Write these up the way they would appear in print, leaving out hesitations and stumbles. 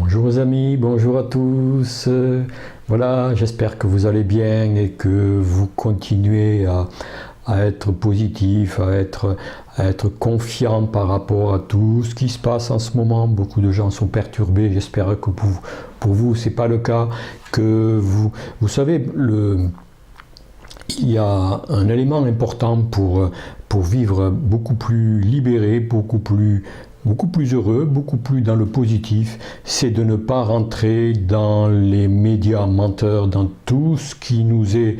Bonjour aux amis, bonjour à tous. Voilà, j'espère que vous allez bien et que vous continuez à être positif, à être confiant par rapport à tout ce qui se passe en ce moment. Beaucoup de gens sont perturbés, j'espère que pour vous ce n'est pas le cas, que vous savez, il y a un élément important pour vivre beaucoup plus libéré, beaucoup plus heureux, beaucoup plus dans le positif, c'est de ne pas rentrer dans les médias menteurs, dans tout ce qui nous est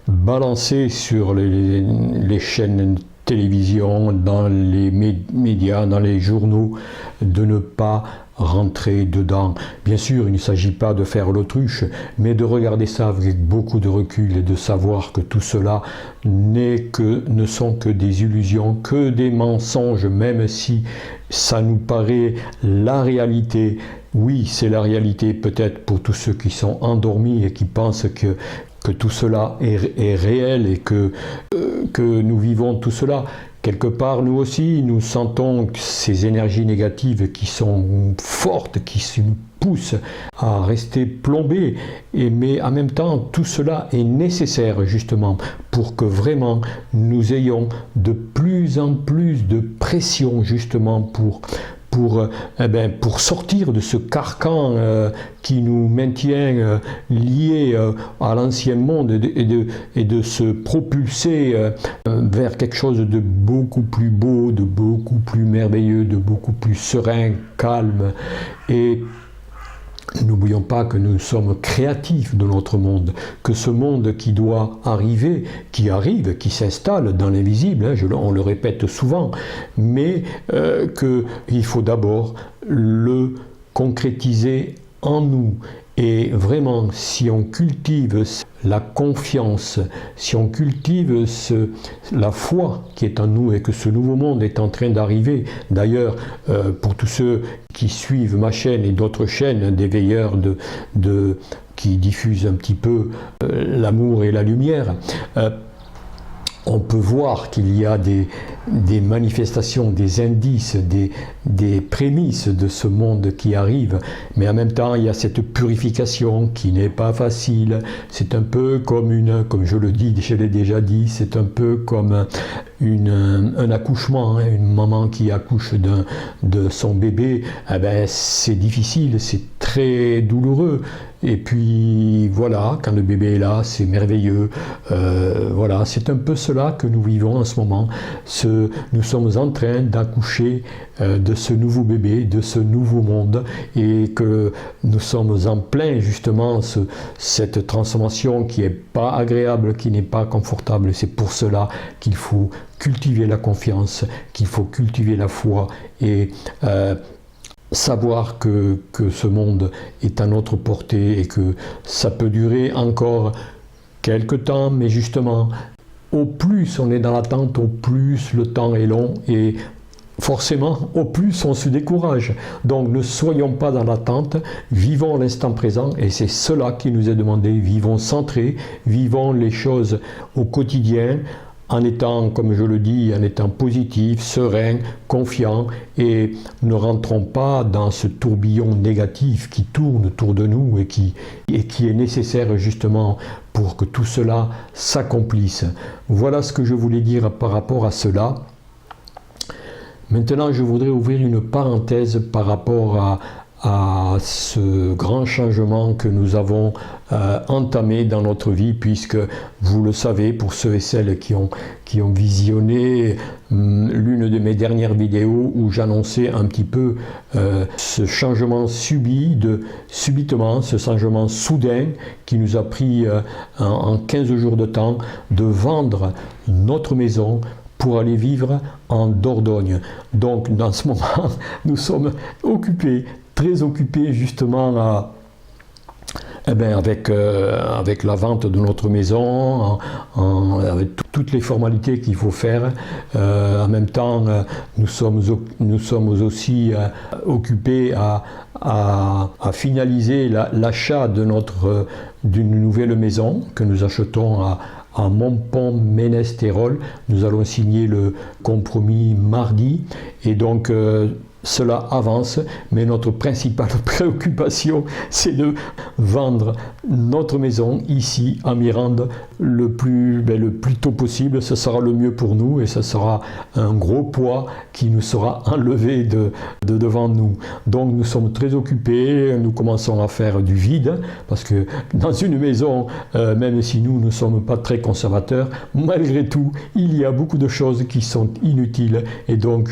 balancé sur les chaînes de télévision, dans les médias, dans les journaux, de ne pas rentrer dedans. Bien sûr, il ne s'agit pas de faire l'autruche, mais de regarder ça avec beaucoup de recul et de savoir que tout cela ne sont que des illusions, que des mensonges, même si ça nous paraît la réalité. Oui, c'est la réalité peut-être pour tous ceux qui sont endormis et qui pensent que tout cela est réel et que nous vivons tout cela. Quelque part, nous aussi, nous sentons ces énergies négatives qui sont fortes, qui nous poussent à rester plombés. Mais en même temps, tout cela est nécessaire justement pour que vraiment nous ayons de plus en plus de pression justement pour sortir de ce carcan qui nous maintient liés à l'ancien monde et de se propulser vers quelque chose de beaucoup plus beau, de beaucoup plus merveilleux, de beaucoup plus serein, calme. Et n'oublions pas que nous sommes créatifs de notre monde, que ce monde qui doit arriver, qui arrive, qui s'installe dans l'invisible, on le répète souvent, mais qu'il faut d'abord le concrétiser en nous. Et vraiment, si on cultive la confiance, si on cultive la foi qui est en nous et que ce nouveau monde est en train d'arriver, d'ailleurs, pour tous ceux qui suivent ma chaîne et d'autres chaînes des veilleurs qui diffusent un petit peu l'amour et la lumière, on peut voir qu'il y a des manifestations, des indices, des prémices de ce monde qui arrive, mais en même temps il y a cette purification qui n'est pas facile. C'est un peu comme je l'ai déjà dit, c'est un peu comme un accouchement, hein, une maman qui accouche de son bébé, c'est difficile, c'est très douloureux. Et puis voilà, quand le bébé est là, c'est merveilleux. Voilà, c'est un peu cela que nous vivons en ce moment. Nous sommes en train d'accoucher de ce nouveau bébé, de ce nouveau monde, et que nous sommes en plein justement cette transformation qui n'est pas agréable, qui n'est pas confortable. C'est pour cela qu'il faut cultiver la confiance, qu'il faut cultiver la foi et savoir que ce monde est à notre portée et que ça peut durer encore quelque temps, mais justement, au plus on est dans l'attente, au plus le temps est long et forcément, au plus on se décourage. Donc ne soyons pas dans l'attente, vivons l'instant présent et c'est cela qui nous est demandé. Vivons centrés, vivons les choses au quotidien, en étant, comme je le dis, en étant positif, serein, confiant, et ne rentrons pas dans ce tourbillon négatif qui tourne autour de nous et qui est nécessaire justement pour que tout cela s'accomplisse. Voilà ce que je voulais dire par rapport à cela. Maintenant, je voudrais ouvrir une parenthèse par rapport à ce grand changement que nous avons entamé dans notre vie, puisque vous le savez, pour ceux et celles qui ont visionné l'une de mes dernières vidéos où j'annonçais un petit peu ce changement subitement, ce changement soudain qui nous a pris en 15 jours de temps de vendre notre maison pour aller vivre en Dordogne. Donc dans ce moment, nous sommes occupés, très occupés justement avec la vente de notre maison, avec toutes les formalités qu'il faut faire. En même temps, nous sommes aussi occupés à finaliser l'achat d'une nouvelle maison que nous achetons à Montpont-Ménestérol. Nous allons signer le compromis mardi Et donc, cela avance, mais notre principale préoccupation, c'est de vendre notre maison ici à Mirande le plus tôt possible. Ce sera le mieux pour nous et ce sera un gros poids qui nous sera enlevé de devant nous. Donc nous sommes très occupés, nous commençons à faire du vide, parce que dans une maison, même si nous ne sommes pas très conservateurs, malgré tout, il y a beaucoup de choses qui sont inutiles, et donc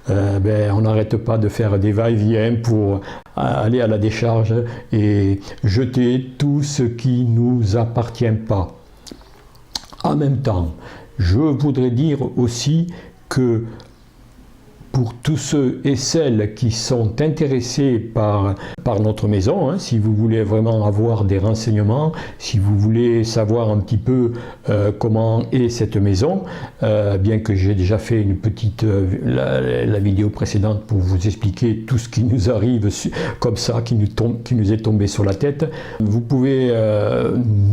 on n'arrête pas de faire des va-et-vient pour aller à la décharge et jeter tout ce qui ne nous appartient pas. En même temps, je voudrais dire aussi que pour tous ceux et celles qui sont intéressés par notre maison, si vous voulez vraiment avoir des renseignements, si vous voulez savoir un petit peu comment est cette maison, bien que j'ai déjà fait une petite la vidéo précédente pour vous expliquer tout ce qui nous arrive comme ça, qui nous est tombé sur la tête, vous pouvez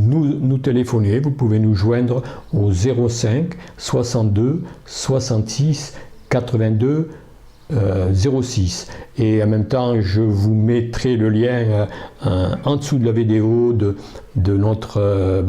nous téléphoner, vous pouvez nous joindre au 05 62 66 82 06, et en même temps je vous mettrai le lien en dessous de la vidéo de notre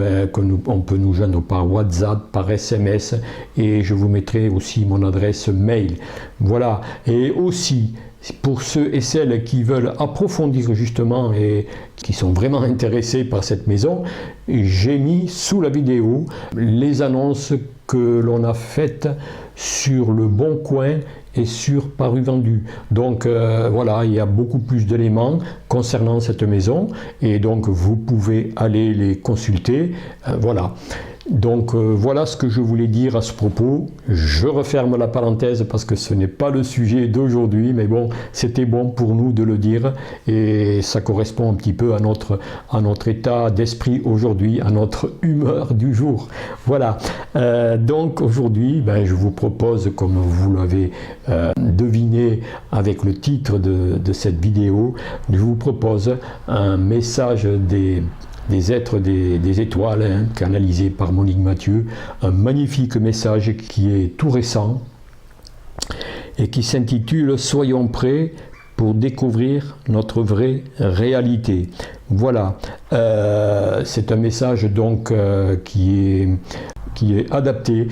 on peut nous joindre par WhatsApp, par SMS, et je vous mettrai aussi mon adresse mail. Voilà, et aussi pour ceux et celles qui veulent approfondir justement et qui sont vraiment intéressés par cette maison, j'ai mis sous la vidéo les annonces que l'on a faites sur Le Bon Coin et sur Paru Vendu. Donc voilà, il y a beaucoup plus d'éléments concernant cette maison, et donc vous pouvez aller les consulter. Voilà. Donc voilà ce que je voulais dire à ce propos. Je referme la parenthèse parce que ce n'est pas le sujet d'aujourd'hui, mais bon, c'était bon pour nous de le dire, et ça correspond un petit peu à notre état d'esprit aujourd'hui, à notre humeur du jour. Voilà. Donc aujourd'hui, je vous propose, comme vous l'avez deviné avec le titre de cette vidéo, je vous propose un message des êtres des étoiles, canalisé par Monique Mathieu, un magnifique message qui est tout récent et qui s'intitule « Soyons prêts pour découvrir notre vraie réalité ». Voilà, c'est un message donc qui est adapté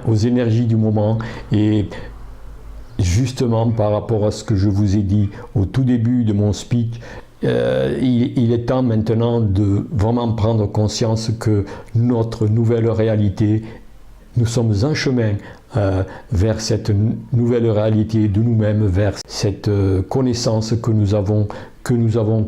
aux énergies du moment, et justement par rapport à ce que je vous ai dit au tout début de mon speech, il est temps maintenant de vraiment prendre conscience que notre nouvelle réalité, nous sommes en chemin vers cette nouvelle réalité de nous-mêmes, vers cette connaissance que nous avons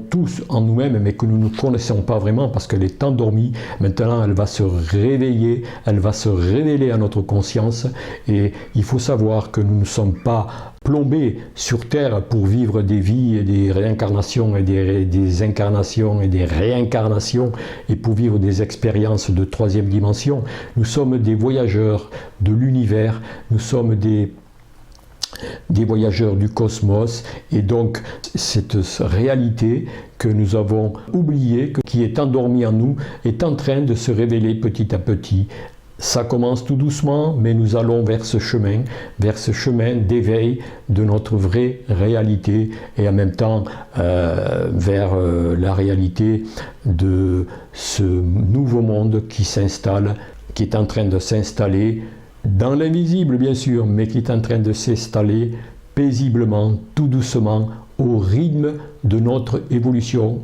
tous en nous-mêmes, mais que nous ne connaissons pas vraiment parce qu'elle est endormie. Maintenant, elle va se réveiller, elle va se révéler à notre conscience, et il faut savoir que nous ne sommes pas plombés sur Terre pour vivre des vies et des réincarnations et des incarnations et des réincarnations, et pour vivre des expériences de troisième dimension. Nous sommes des voyageurs de l'univers, nous sommes des voyageurs du cosmos, et donc cette réalité que nous avons oubliée, qui est endormie en nous, est en train de se révéler petit à petit. Ça commence tout doucement, mais nous allons vers ce chemin d'éveil de notre vraie réalité, et en même temps vers la réalité de ce nouveau monde qui s'installe, qui est en train de s'installer dans l'invisible bien sûr, mais qui est en train de s'installer paisiblement, tout doucement, au rythme de notre évolution.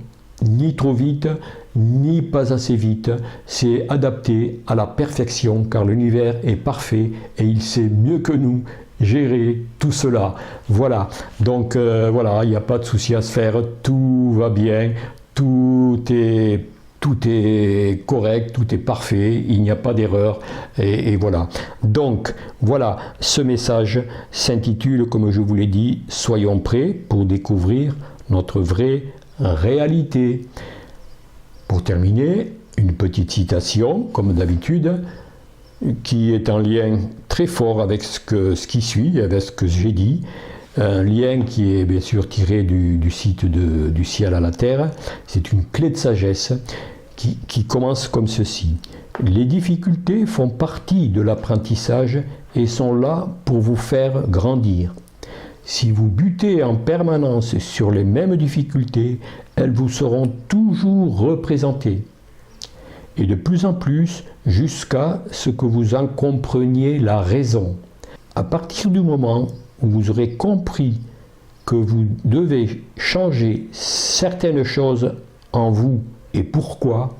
Ni trop vite, ni pas assez vite. C'est adapté à la perfection, car l'univers est parfait et il sait mieux que nous gérer tout cela. Voilà, donc voilà, il n'y a pas de souci à se faire, tout va bien, tout est correct, tout est parfait, il n'y a pas d'erreur, et voilà. Donc voilà, ce message s'intitule, comme je vous l'ai dit, « Soyons prêts pour découvrir notre vraie réalité ». Pour terminer, une petite citation, comme d'habitude, qui est en lien très fort avec ce qui suit, avec ce que j'ai dit. Un lien qui est bien sûr tiré du site du ciel à la terre. C'est une clé de sagesse qui commence comme ceci. Les difficultés font partie de l'apprentissage et sont là pour vous faire grandir. Si vous butez en permanence sur les mêmes difficultés, elles vous seront toujours représentées. Et de plus en plus, jusqu'à ce que vous en compreniez la raison. À partir du moment où vous aurez compris que vous devez changer certaines choses en vous et pourquoi,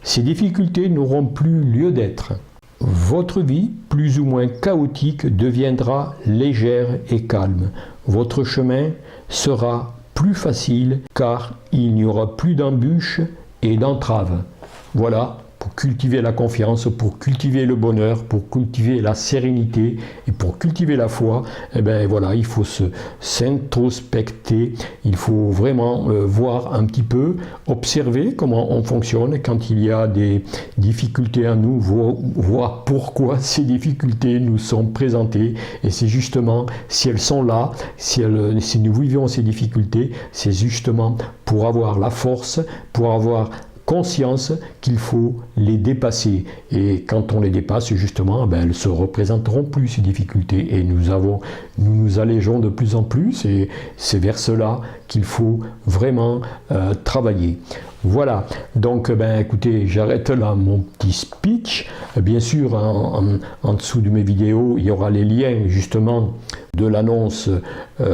ces difficultés n'auront plus lieu d'être. Votre vie, plus ou moins chaotique, deviendra légère et calme. Votre chemin sera plus facile car il n'y aura plus d'embûches et d'entraves. Voilà, pour cultiver la confiance, pour cultiver le bonheur, pour cultiver la sérénité et pour cultiver la foi, eh bien voilà, il faut s'introspecter, il faut vraiment voir un petit peu, observer comment on fonctionne quand il y a des difficultés à nous, voir pourquoi ces difficultés nous sont présentées. Et c'est justement, si elles sont là, si nous vivons ces difficultés, c'est justement pour avoir la force, pour avoir conscience qu'il faut les dépasser. Et quand on les dépasse, justement, elles ne se représenteront plus, ces difficultés. Et nous nous allégeons de plus en plus, et c'est vers cela qu'il faut vraiment travailler. Voilà, donc écoutez, j'arrête là mon petit speech. Bien sûr, en dessous de mes vidéos, il y aura les liens justement de l'annonce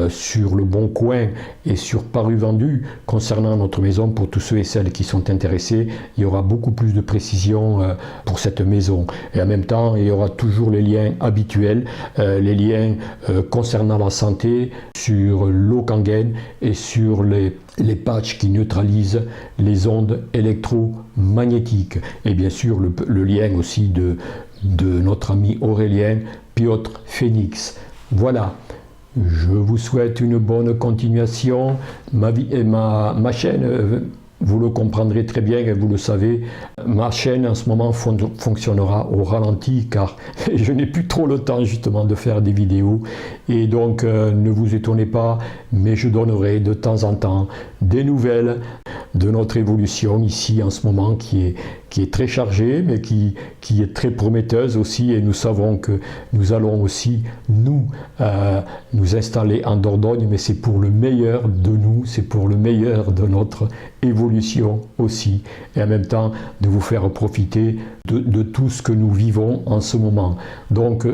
sur Le Bon Coin et sur Paru Vendu concernant notre maison. Pour tous ceux et celles qui sont intéressés, il y aura beaucoup plus de précisions pour cette maison. Et en même temps, il y aura toujours les liens habituels, les liens concernant la santé sur l'eau Kangen et sur les patchs qui neutralisent les ondes électromagnétiques. Et bien sûr, le lien aussi de notre ami Aurélien Piotr Phoenix. Voilà, je vous souhaite une bonne continuation. Ma chaîne, vous le comprendrez très bien et vous le savez, ma chaîne en ce moment fonctionnera au ralenti car je n'ai plus trop le temps justement de faire des vidéos. Et donc ne vous étonnez pas, mais je donnerai de temps en temps des nouvelles de notre évolution ici en ce moment qui est très chargée, mais qui est très prometteuse aussi. Et nous savons que nous allons aussi nous installer en Dordogne, mais c'est pour le meilleur de nous, c'est pour le meilleur de notre évolution aussi, et en même temps de vous faire profiter de tout ce que nous vivons en ce moment. Donc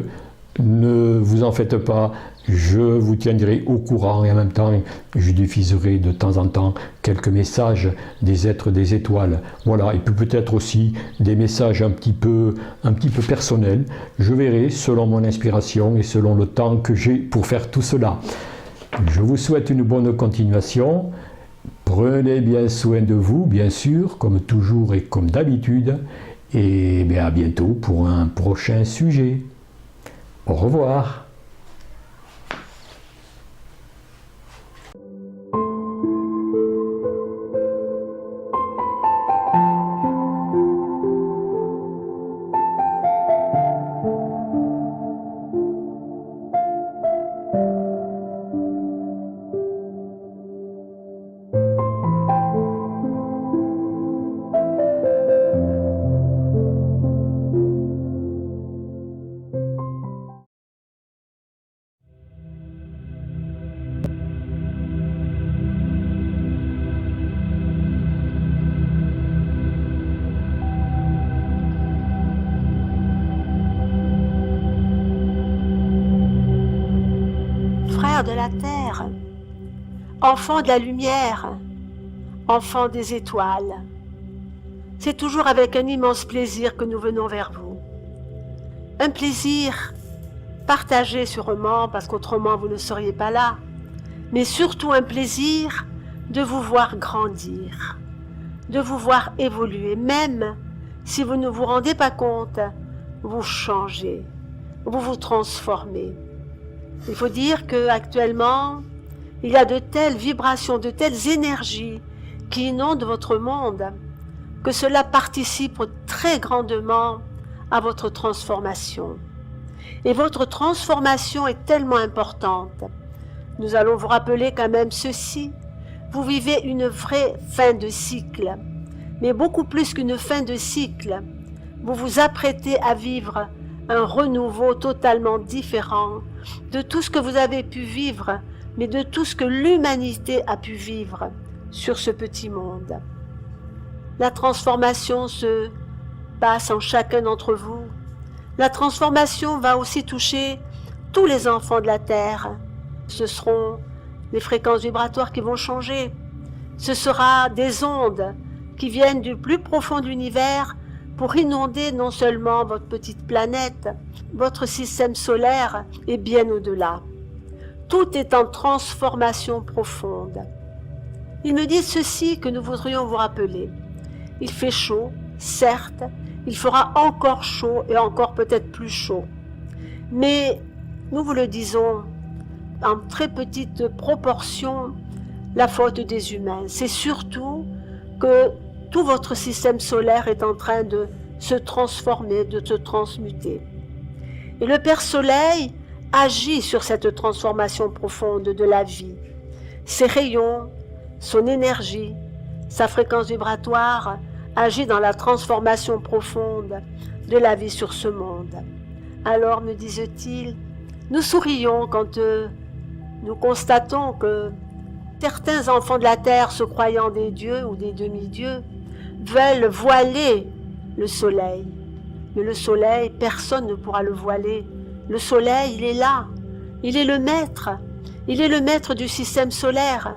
ne vous en faites pas, je vous tiendrai au courant, et en même temps je diffuserai de temps en temps quelques messages des êtres des étoiles. Voilà, et puis peut-être aussi des messages un petit peu personnels. Je verrai selon mon inspiration et selon le temps que j'ai pour faire tout cela. Je vous souhaite une bonne continuation. Prenez bien soin de vous, bien sûr, comme toujours et comme d'habitude. Et à bientôt pour un prochain sujet. Au revoir. De la terre, enfants de la lumière, enfants des étoiles. C'est toujours avec un immense plaisir que nous venons vers vous. Un plaisir partagé sûrement, parce qu'autrement vous ne seriez pas là, mais surtout un plaisir de vous voir grandir, de vous voir évoluer, même si vous ne vous rendez pas compte, vous changez, vous vous transformez. Il faut dire qu'actuellement, il y a de telles vibrations, de telles énergies qui inondent votre monde, que cela participe très grandement à votre transformation. Et votre transformation est tellement importante. Nous allons vous rappeler quand même ceci. Vous vivez une vraie fin de cycle, mais beaucoup plus qu'une fin de cycle. Vous vous apprêtez à vivre un renouveau totalement différent de tout ce que vous avez pu vivre, mais de tout ce que l'humanité a pu vivre sur ce petit monde. La transformation se passe en chacun d'entre vous. La transformation va aussi toucher tous les enfants de la Terre. Ce seront les fréquences vibratoires qui vont changer. Ce sera des ondes qui viennent du plus profond de l'univers pour inonder non seulement votre petite planète, votre système solaire et bien au-delà. Tout est en transformation profonde. Ils me disent ceci que nous voudrions vous rappeler. Il fait chaud, certes, il fera encore chaud et encore peut-être plus chaud. Mais nous vous le disons en très petite proportion, la faute des humains. C'est surtout que tout votre système solaire est en train de se transformer, de se transmuter. Et le Père Soleil agit sur cette transformation profonde de la vie. Ses rayons, son énergie, sa fréquence vibratoire agit dans la transformation profonde de la vie sur ce monde. Alors, me disent-ils, nous sourions quand nous constatons que certains enfants de la terre se croyant des dieux ou des demi-dieux veulent voiler le soleil. Mais le soleil, personne ne pourra le voiler. Le soleil, il est là. Il est le maître. Il est le maître du système solaire.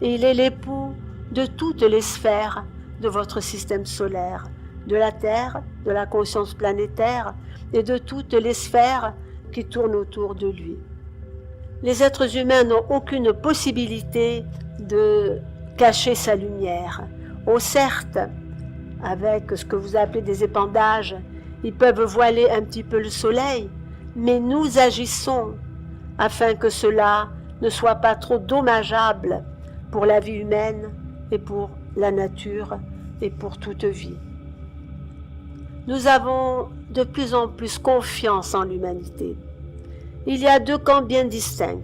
Et il est l'époux de toutes les sphères de votre système solaire, de la Terre, de la conscience planétaire et de toutes les sphères qui tournent autour de lui. Les êtres humains n'ont aucune possibilité de cacher sa lumière. Oh certes, avec ce que vous appelez des épandages, ils peuvent voiler un petit peu le soleil, mais nous agissons afin que cela ne soit pas trop dommageable pour la vie humaine et pour la nature et pour toute vie. Nous avons de plus en plus confiance en l'humanité. Il y a deux camps bien distincts.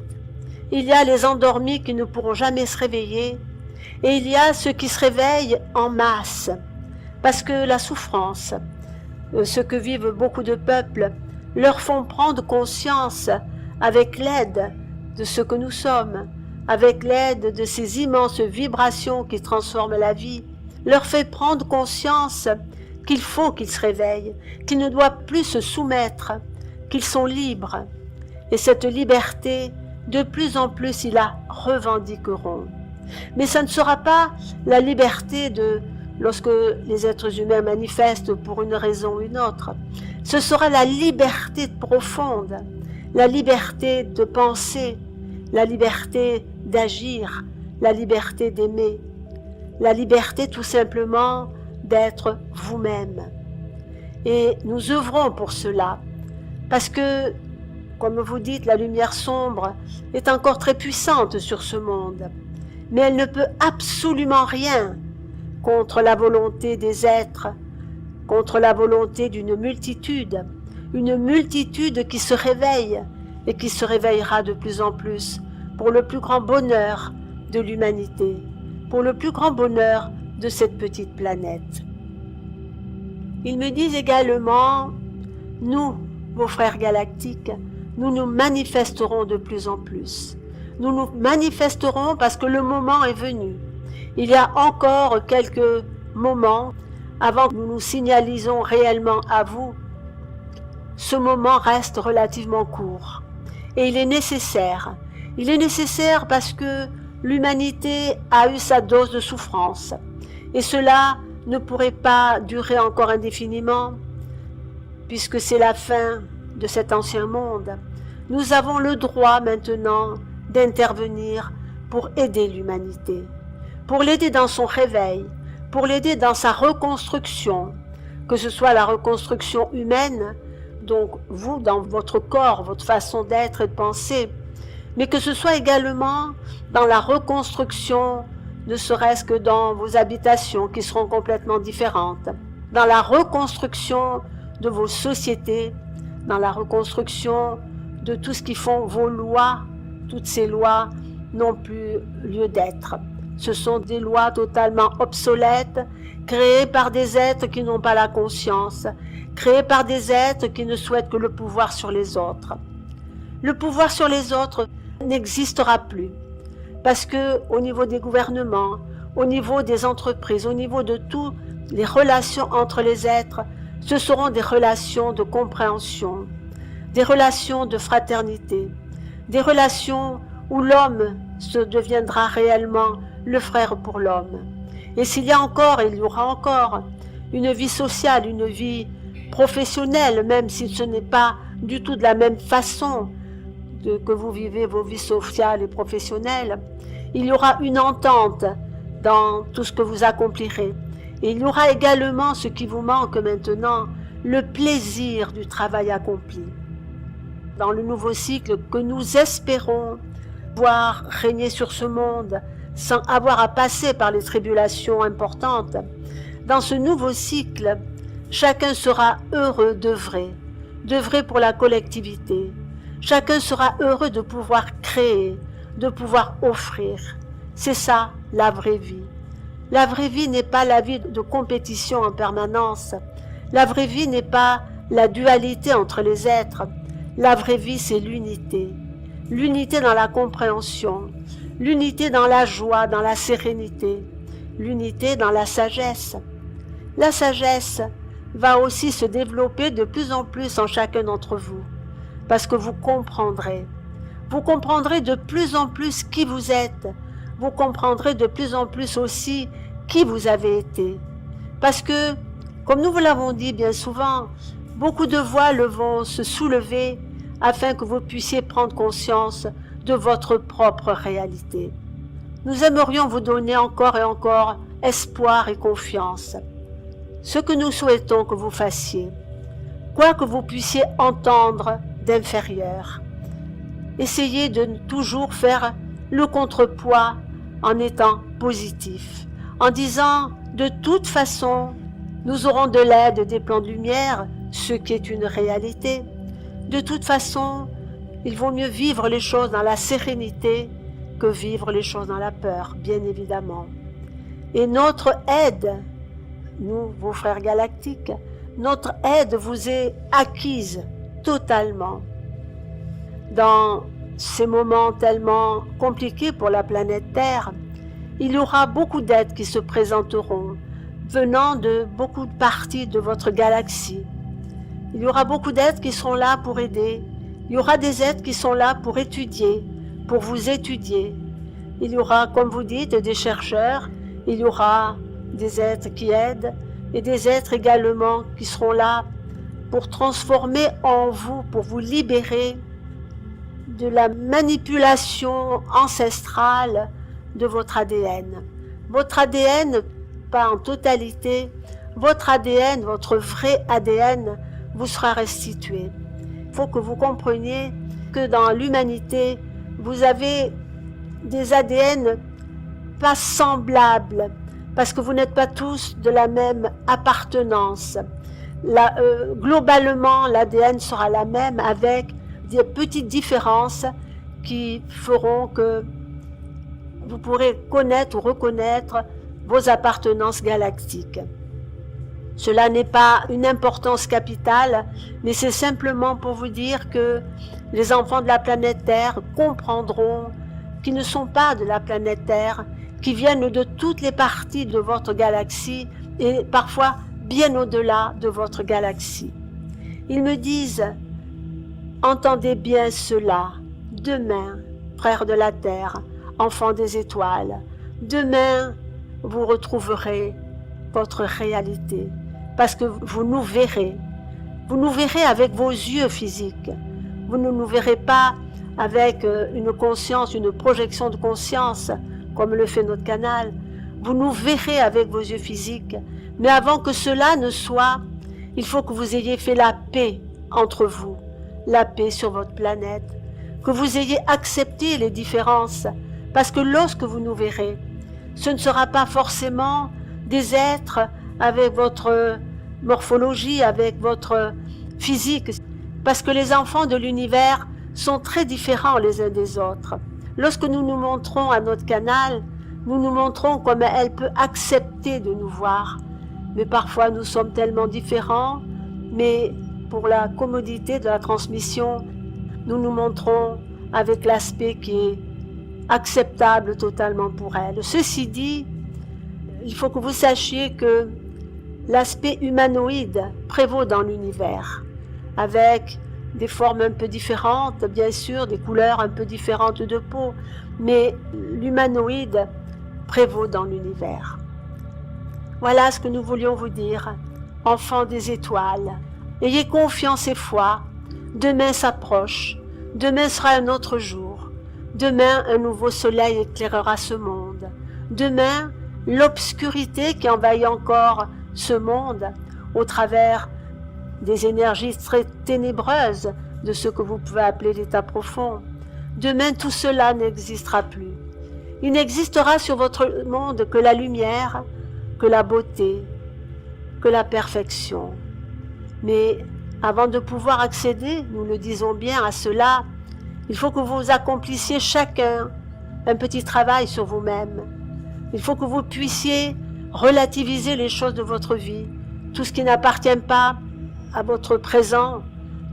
Il y a les endormis qui ne pourront jamais se réveiller et il y a ceux qui se réveillent en masse parce que la souffrance, ce que vivent beaucoup de peuples, leur font prendre conscience avec l'aide de ce que nous sommes, avec l'aide de ces immenses vibrations qui transforment la vie, leur fait prendre conscience qu'il faut qu'ils se réveillent, qu'ils ne doivent plus se soumettre, qu'ils sont libres. Et cette liberté, de plus en plus, ils la revendiqueront. Mais ça ne sera pas la liberté lorsque les êtres humains manifestent pour une raison ou une autre. Ce sera la liberté profonde, la liberté de penser, la liberté d'agir, la liberté d'aimer, la liberté tout simplement d'être vous-même. Et nous œuvrons pour cela, parce que, comme vous dites, la lumière sombre est encore très puissante sur ce monde, mais elle ne peut absolument rien contre la volonté des êtres, contre la volonté d'une multitude, une multitude qui se réveille et qui se réveillera de plus en plus pour le plus grand bonheur de l'humanité, pour le plus grand bonheur de cette petite planète. Ils me disent également, nous, vos frères galactiques, nous nous manifesterons de plus en plus. Nous nous manifesterons parce que le moment est venu. Il y a encore quelques moments avant que nous nous signalisons réellement à vous. Ce moment reste relativement court. Et il est nécessaire. Il est nécessaire parce que l'humanité a eu sa dose de souffrance. Et cela ne pourrait pas durer encore indéfiniment, puisque c'est la fin de cet ancien monde. Nous avons le droit maintenant d'intervenir pour aider l'humanité, pour l'aider dans son réveil, pour l'aider dans sa reconstruction, que ce soit la reconstruction humaine, donc vous dans votre corps, votre façon d'être et de penser, mais que ce soit également dans la reconstruction, ne serait-ce que dans vos habitations qui seront complètement différentes, dans la reconstruction de vos sociétés, dans la reconstruction de tout ce qui font vos lois. Toutes ces lois n'ont plus lieu d'être. Ce sont des lois totalement obsolètes, créées par des êtres qui n'ont pas la conscience, créées par des êtres qui ne souhaitent que le pouvoir sur les autres. Le pouvoir sur les autres n'existera plus, parce que au niveau des gouvernements, au niveau des entreprises, au niveau de toutes les relations entre les êtres, ce seront des relations de compréhension, des relations de fraternité, des relations où l'homme se deviendra réellement le frère pour l'homme. Et s'il y a encore, il y aura encore une vie sociale, une vie professionnelle, même si ce n'est pas du tout de la même façon que vous vivez vos vies sociales et professionnelles, il y aura une entente dans tout ce que vous accomplirez. Et il y aura également ce qui vous manque maintenant, le plaisir du travail accompli. Dans le nouveau cycle que nous espérons voir régner sur ce monde sans avoir à passer par les tribulations importantes, dans ce nouveau cycle, chacun sera heureux d'œuvrer pour la collectivité. Chacun sera heureux de pouvoir créer, de pouvoir offrir. C'est ça, la vraie vie. La vraie vie n'est pas la vie de compétition en permanence. La vraie vie n'est pas la dualité entre les êtres. La vraie vie, c'est l'unité. L'unité dans la compréhension, l'unité dans la joie, dans la sérénité, l'unité dans la sagesse. La sagesse va aussi se développer de plus en plus en chacun d'entre vous, parce que vous comprendrez de plus en plus qui vous êtes, vous comprendrez de plus en plus aussi qui vous avez été. Parce que, comme nous vous l'avons dit bien souvent, beaucoup de voiles vont se soulever afin que vous puissiez prendre conscience de votre propre réalité. Nous aimerions vous donner encore et encore espoir et confiance. Ce que nous souhaitons que vous fassiez, quoi que vous puissiez entendre d'inférieur, essayez de toujours faire le contrepoids en étant positif, en disant de toute façon, nous aurons de l'aide des plans de lumière, ce qui est une réalité. De toute façon, il vaut mieux vivre les choses dans la sérénité que vivre les choses dans la peur, bien évidemment. Et notre aide, nous, vos frères galactiques, notre aide vous est acquise totalement. Dans ces moments tellement compliqués pour la planète Terre, il y aura beaucoup d'aides qui se présenteront, venant de beaucoup de parties de votre galaxie. Il y aura beaucoup d'aides qui seront là pour aider. Il y aura des aides qui sont là pour étudier, pour vous étudier. Il y aura, comme vous dites, des chercheurs. Il y aura des êtres qui aident et des êtres également qui seront là pour transformer en vous, pour vous libérer de la manipulation ancestrale de votre ADN. Votre ADN, pas en totalité, votre ADN, votre vrai ADN, vous sera restitué. Il faut que vous compreniez que dans l'humanité, vous avez des ADN pas semblables, parce que vous n'êtes pas tous de la même appartenance. Globalement, l'ADN sera la même avec des petites différences qui feront que vous pourrez connaître ou reconnaître vos appartenances galactiques. Cela n'est pas une importance capitale, mais c'est simplement pour vous dire que les enfants de la planète Terre comprendront qu'ils ne sont pas de la planète Terre, qui viennent de toutes les parties de votre galaxie et parfois bien au-delà de votre galaxie. Ils me disent « Entendez bien cela, demain, frères de la Terre, enfants des étoiles, demain vous retrouverez votre réalité, parce que vous nous verrez avec vos yeux physiques, vous ne nous verrez pas avec une conscience, une projection de conscience, comme le fait notre canal, vous nous verrez avec vos yeux physiques, mais avant que cela ne soit, il faut que vous ayez fait la paix entre vous, la paix sur votre planète, que vous ayez accepté les différences, parce que lorsque vous nous verrez, ce ne sera pas forcément des êtres avec votre morphologie, avec votre physique, parce que les enfants de l'univers sont très différents les uns des autres. Lorsque nous nous montrons à notre canal, nous nous montrons comme elle peut accepter de nous voir. Mais parfois nous sommes tellement différents, mais pour la commodité de la transmission, nous nous montrons avec l'aspect qui est acceptable totalement pour elle. Ceci dit, il faut que vous sachiez que l'aspect humanoïde prévaut dans l'univers, avec des formes un peu différentes, bien sûr, des couleurs un peu différentes de peau, mais l'humanoïde prévaut dans l'univers. Voilà ce que nous voulions vous dire, enfants des étoiles. Ayez confiance et foi, demain s'approche, demain sera un autre jour, demain un nouveau soleil éclairera ce monde, demain l'obscurité qui envahit encore ce monde au travers des énergies très ténébreuses de ce que vous pouvez appeler l'état profond. Demain, tout cela n'existera plus. Il n'existera sur votre monde que la lumière, que la beauté, que la perfection. Mais avant de pouvoir accéder, nous le disons bien, à cela, il faut que vous accomplissiez chacun un petit travail sur vous-même. Il faut que vous puissiez relativiser les choses de votre vie, tout ce qui n'appartient pas à votre présent,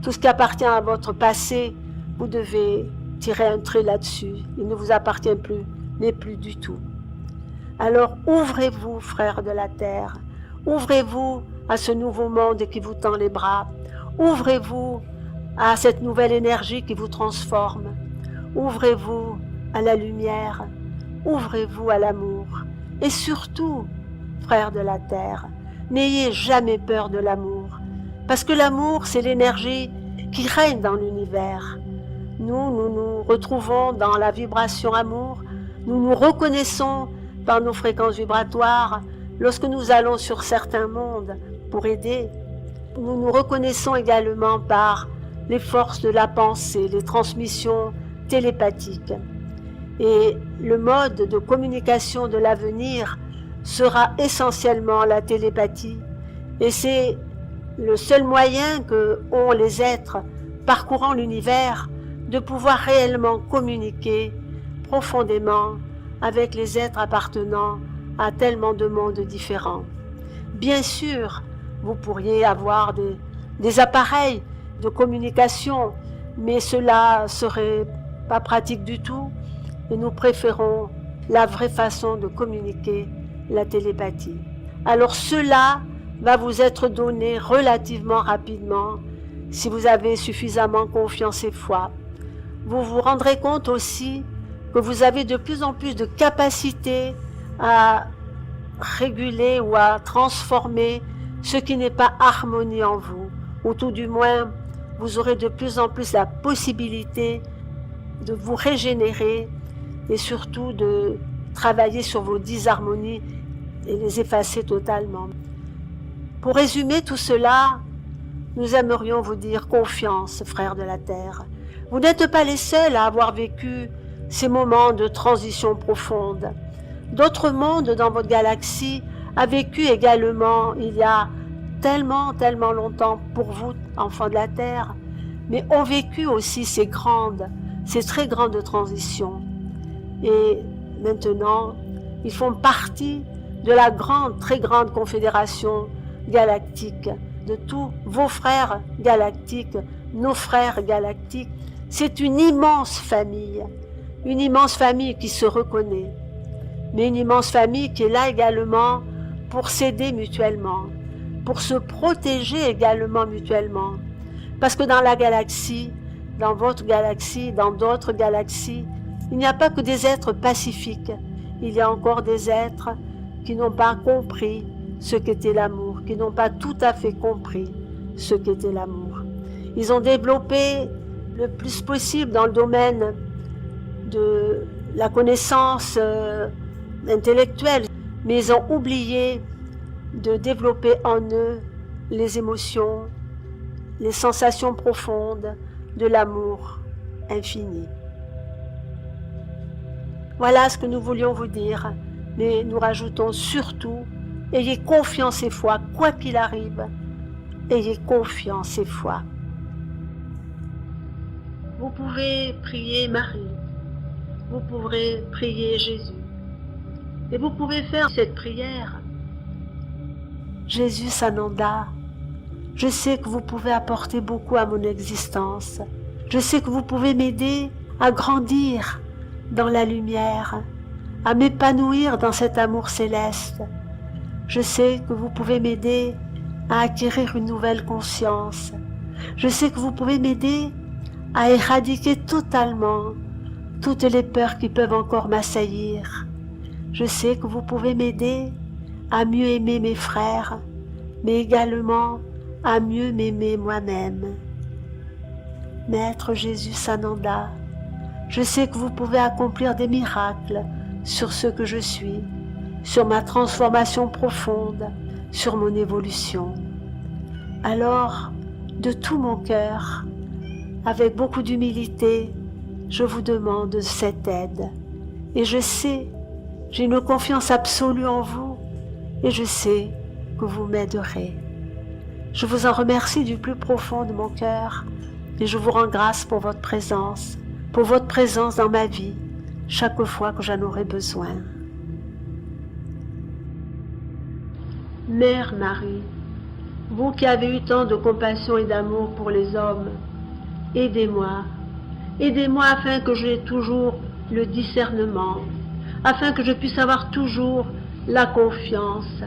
tout ce qui appartient à votre passé, vous devez tirer un trait là-dessus. Il ne vous appartient plus, mais plus du tout. Alors ouvrez-vous, frères de la terre, ouvrez-vous à ce nouveau monde qui vous tend les bras, ouvrez-vous à cette nouvelle énergie qui vous transforme, ouvrez-vous à la lumière, ouvrez-vous à l'amour, et surtout, frères de la terre, n'ayez jamais peur de l'amour, parce que l'amour, c'est l'énergie qui règne dans l'univers. Nous nous retrouvons dans la vibration amour, nous nous reconnaissons par nos fréquences vibratoires lorsque nous allons sur certains mondes pour aider. Nous nous reconnaissons également par les forces de la pensée, les transmissions télépathiques. Et le mode de communication de l'avenir sera essentiellement la télépathie. Et c'est le seul moyen que ont les êtres parcourant l'univers de pouvoir réellement communiquer profondément avec les êtres appartenant à tellement de mondes différents. Bien sûr, vous pourriez avoir des appareils de communication, mais cela serait pas pratique du tout, et nous préférons la vraie façon de communiquer, la télépathie. Alors cela va vous être donné relativement rapidement si vous avez suffisamment confiance et foi. Vous vous rendrez compte aussi que vous avez de plus en plus de capacité à réguler ou à transformer ce qui n'est pas harmonie en vous, ou tout du moins vous aurez de plus en plus la possibilité de vous régénérer et surtout de travailler sur vos disharmonies et les effacer totalement. Pour résumer tout cela, nous aimerions vous dire confiance, frères de la Terre. Vous n'êtes pas les seuls à avoir vécu ces moments de transition profonde. D'autres mondes dans votre galaxie a vécu également il y a tellement longtemps pour vous, enfants de la Terre, mais ont vécu aussi ces très grandes transitions. Et maintenant, ils font partie de la très grande confédération galactique, de tous vos frères galactiques, nos frères galactiques. C'est une immense famille qui se reconnaît, mais une immense famille qui est là également pour s'aider mutuellement, pour se protéger également mutuellement. Parce que dans la galaxie, dans votre galaxie, dans d'autres galaxies, il n'y a pas que des êtres pacifiques, il y a encore des êtres qui n'ont pas compris ce qu'était l'amour, qui n'ont pas tout à fait compris ce qu'était l'amour. Ils ont développé le plus possible dans le domaine de la connaissance intellectuelle, mais ils ont oublié de développer en eux les émotions, les sensations profondes de l'amour infini. Voilà ce que nous voulions vous dire, mais nous rajoutons surtout, ayez confiance et foi, quoi qu'il arrive, ayez confiance et foi. Vous pouvez prier Marie, vous pourrez prier Jésus, Et vous pouvez faire cette prière. Jésus Sananda, je sais que vous pouvez apporter beaucoup à mon existence. Je sais que vous pouvez m'aider à grandir dans la lumière, à m'épanouir dans cet amour céleste. Je sais que vous pouvez m'aider à acquérir une nouvelle conscience. Je sais que vous pouvez m'aider à éradiquer totalement toutes les peurs qui peuvent encore m'assaillir. Je sais que vous pouvez m'aider à mieux aimer mes frères, mais également à mieux m'aimer moi-même. Maître Jésus Sananda, je sais que vous pouvez accomplir des miracles sur ce que je suis, sur ma transformation profonde, sur mon évolution. Alors, de tout mon cœur, avec beaucoup d'humilité, je vous demande cette aide. Et je sais, j'ai une confiance absolue en vous, et je sais que vous m'aiderez. Je vous en remercie du plus profond de mon cœur, et je vous rends grâce pour votre présence dans ma vie, chaque fois que j'en aurai besoin. Mère Marie, vous qui avez eu tant de compassion et d'amour pour les hommes, aidez-moi. Aidez-moi afin que j'aie toujours le discernement, afin que je puisse avoir toujours la confiance,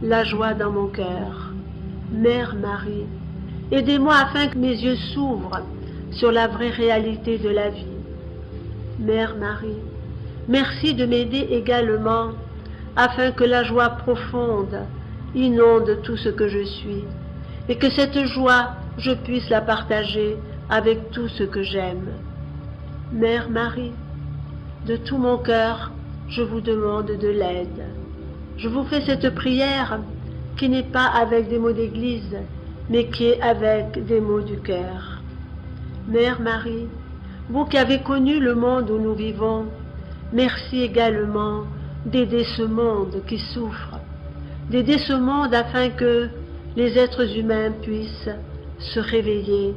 la joie dans mon cœur. Mère Marie, aidez-moi afin que mes yeux s'ouvrent sur la vraie réalité de la vie. Mère Marie, merci de m'aider également afin que la joie profonde inonde tout ce que je suis et que cette joie, je puisse la partager avec tout ce que j'aime. Mère Marie, de tout mon cœur, je vous demande de l'aide. Je vous fais cette prière qui n'est pas avec des mots d'église, mais qui est avec des mots du cœur. Mère Marie, vous qui avez connu le monde où nous vivons, merci également d'aider ce monde qui souffre, d'aider ce monde afin que les êtres humains puissent se réveiller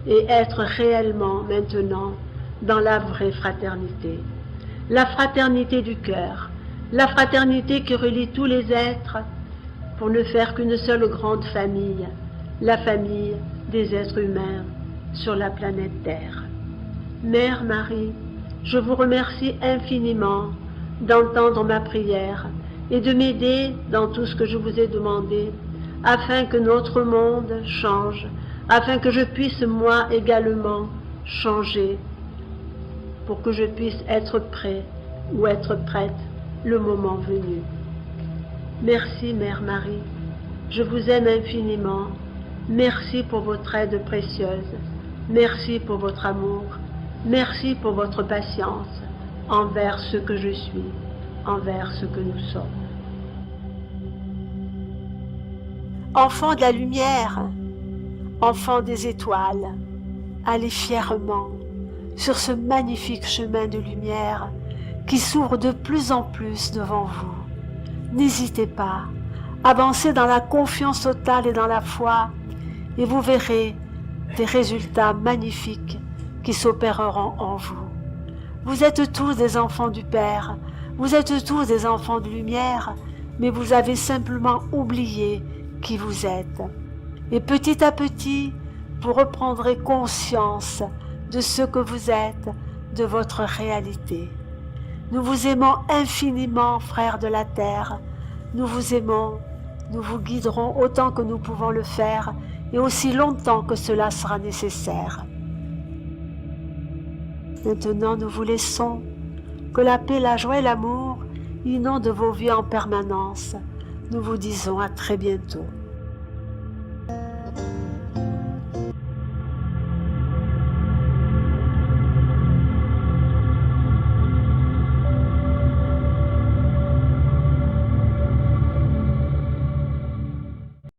et être réellement maintenant dans la vraie fraternité. La fraternité du cœur, la fraternité qui relie tous les êtres pour ne faire qu'une seule grande famille, la famille des êtres humains sur la planète Terre. Mère Marie, je vous remercie infiniment d'entendre ma prière et de m'aider dans tout ce que je vous ai demandé, afin que notre monde change, afin que je puisse moi également changer, pour que je puisse être prêt ou être prête le moment venu. Merci Mère Marie, je vous aime infiniment, merci pour votre aide précieuse, merci pour votre amour, merci pour votre patience envers ce que je suis, envers ce que nous sommes. Enfants de la lumière, enfants des étoiles, allez fièrement sur ce magnifique chemin de lumière qui s'ouvre de plus en plus devant vous. N'hésitez pas, avancez dans la confiance totale et dans la foi, et vous verrez des résultats magnifiques qui s'opéreront en vous. Vous êtes tous des enfants du Père, vous êtes tous des enfants de lumière, mais vous avez simplement oublié qui vous êtes. Et petit à petit, vous reprendrez conscience de ce que vous êtes, de votre réalité. Nous vous aimons infiniment, frères de la terre. Nous vous aimons, nous vous guiderons autant que nous pouvons le faire et aussi longtemps que cela sera nécessaire. Maintenant, nous vous laissons. Que la paix, la joie et l'amour inondent vos vies en permanence. Nous vous disons à très bientôt.